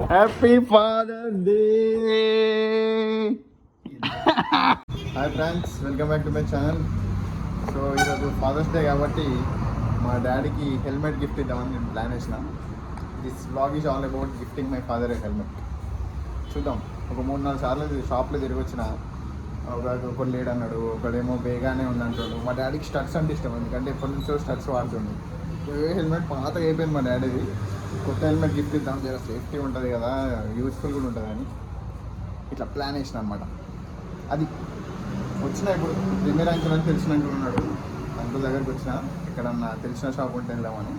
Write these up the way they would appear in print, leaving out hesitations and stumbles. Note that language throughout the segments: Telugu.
Happy father's day. Hi friends, welcome back to my channel. So ఈరోజు ఫాదర్స్ డే కాబట్టి మా డాడీకి హెల్మెట్ గిఫ్ట్ ఇద్దామని నేను ప్లాన్ చేసిన. This vlog is all about gifting my father helmet. చూద్దాం, ఒక 3-4 సార్లు షాప్లో తిరిగి వచ్చిన. ఒకడు లేడు అన్నాడు, ఒకడేమో బేగానే ఉందంటాడు. మా డాడీకి స్టడ్స్ అంటే ఇష్టం, ఎందుకంటే ఎప్పటి నుంచో స్టడ్స్ వాడుతుండే. హెల్మెట్ పాతగా అయిపోయింది మా డాడీది. కొత్త హెల్మెట్ గిఫ్ట్ ఇద్దాం, జర సేఫ్టీ ఉంటుంది కదా, యూస్ఫుల్ కూడా ఉంటుంది అని ఇట్లా ప్లాన్ వేసిన అనమాట. అది వచ్చిన ఇప్పుడు ప్రీమియర్ అంకుల్ అని తెలిసిన అంకుల్ ఉన్నాడు. అంకుల్ దగ్గరికి వచ్చిన, ఎక్కడన్నా తెలిసిన షాప్ ఉంటే వెళ్దామని.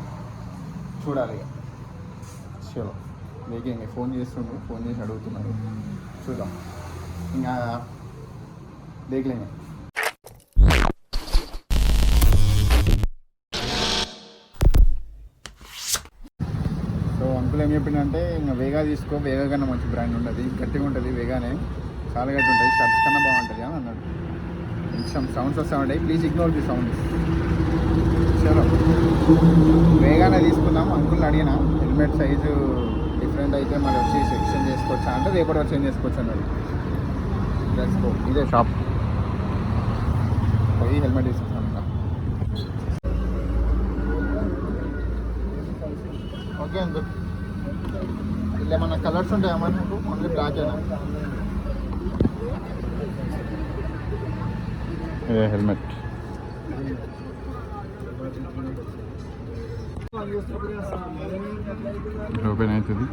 చూడాలి ఇక. చలో ఇంకా ఫోన్ చేస్తుండ్రు, ఫోన్ చేసి అడుగుతున్నాడు. చూద్దాం, ఇంకా దేఖలేంगे. సో అంకుల్ ఏం చెప్పిందంటే, ఇంకా వేగా తీసుకో, వేగా కన్నా మంచి బ్రాండ్ ఉంటుంది, గట్టిగా ఉంటుంది, వేగానే చాలా గట్టి ఉంటుంది, షర్ట్స్ కన్నా బాగుంటుంది అని అన్నాడు. కొంచెం సౌండ్స్ వస్తూ ఉంటాయి, ప్లీజ్ ఇగ్నోర్ ది సౌండ్స్. చలో వేగానే తీసుకుందాం. అంకుల్ని అడిగిన హెల్మెట్ సైజు డిఫరెంట్ అయితే మళ్ళీ వచ్చి ఎక్స్చేంజ్ చేసుకోవచ్చా అంటే రేపటి వరకు చేంజ్ చేసుకోవచ్చు అన్నాడు. Let's go. ఇదే షాప్, పోయి హెల్మెట్ తీసుకుంటాను. ఓకే అంకుల్, ఇలా ఏమన్నా కలర్స్ ఉంటాయా మరి నాకు? ఓన్లీ బ్లాక్ అయినా హెల్మెట్. ఓపెన్ అవుతుంది.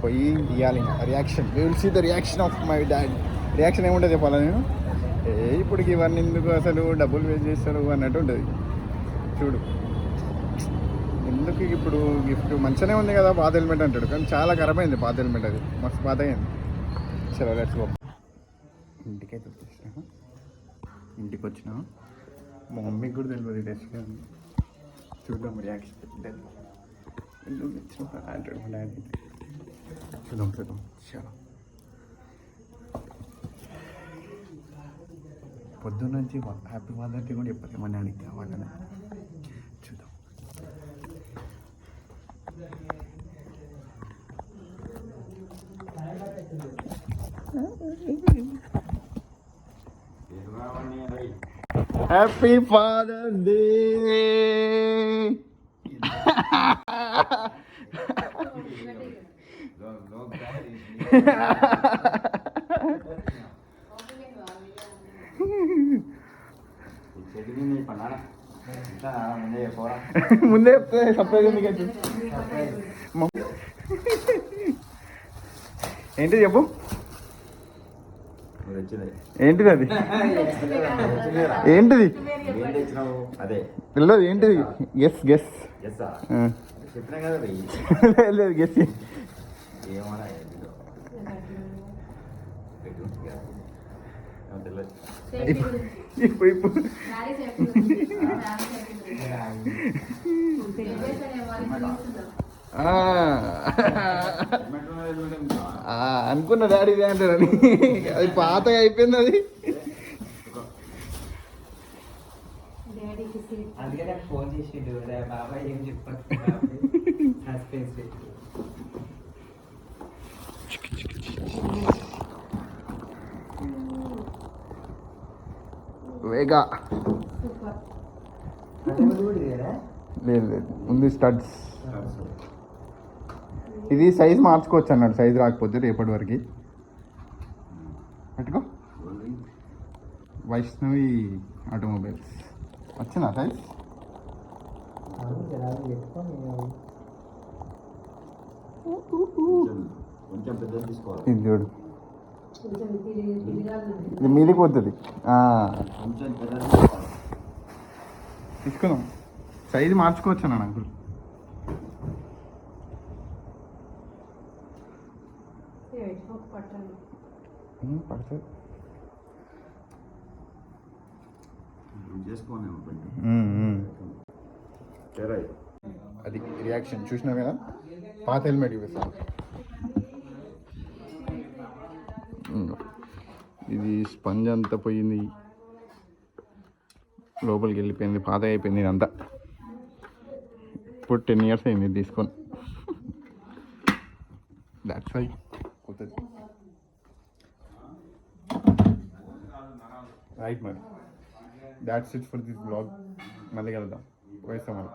పోయి ఇవ్వాలి reaction. You will see the reaction of my dad. Reaction ఏముంటుంది చెప్పాలా నేను? ఇప్పటికి ఇవన్నీ ఎందుకు, అసలు డబ్బులు వేస్ట్ చేస్తారు అన్నట్టు ఉంటుంది. చూడు, ఎందుకు ఇప్పుడు గిఫ్ట్ మంచిగానే ఉంది కదా, పాత హెల్మెట్ అంటాడు, కానీ చాలా ఖరాబ్ అయింది పాత హెల్మెట్. అది మస్తు పాత అయింది. చలో లెట్స్ గో. ఇంటికైతే వచ్చేసిన, ఇంటికి వచ్చిన మా మమ్మీకి కూడా తెలియదు టెస్ట్గా. చూద్దాం రియాక్షన్ ఎందుకు ఇచ్చిన అంటాడు మా డాడీ. చూద్దాం చూద్దాం. చాలా పొద్దున్న నుంచి హ్యాపీ ఫాదర్ డే కూడా చెప్పాలి మా డాడీకి కావాలని. చూద్దాం. Happy father day. ముందే చెప్తే సర్ప్రైజ్ ఎందుకు అవుతుంది? ఏంటి చెప్పు, ఏంటిది అది? ఏంటిది తెలియదు, ఏంటిది? Guess guess. లేదు గెస్. ఇప్పుడు అనుకున్న డాడీ అంటారని, అది పాతగా అయిపోయింది. అది ఫోన్ చేసిండు బాబాయ్, ఏం చెప్పారు? వేగా లేదు లేదు, ఉంది స్టడ్స్. ఇది సైజ్ మార్చుకోవచ్చు అన్నాడు, సైజ్ రాకపోతే రేపటి వరకు. పెట్టుకో. వైష్ణవి ఆటోమొబైల్స్ వచ్చినా సైజ్? ఇది చూడు, ఇది మీదికి పోతుంది. తీసుకుందాం. సైజు మార్చుకోవచ్చు అన్న అంకుల్. పడుతుంది. అది రియాక్షన్ చూసినా కదా. పాత హెల్మెట్ చూపిస్తాను. ఇది స్పంజ్ అంతా పోయింది, లోపలికి వెళ్ళిపోయింది, పాత అయిపోయింది ఇదంతా. ఇప్పుడు 10 years అయింది తీసుకొని. దాట్స్ వై కొత్తది. రైట్ మరి, that's it for this blog. మళ్ళీ కలుద్దాం. వేస్తాం మళ్ళీ.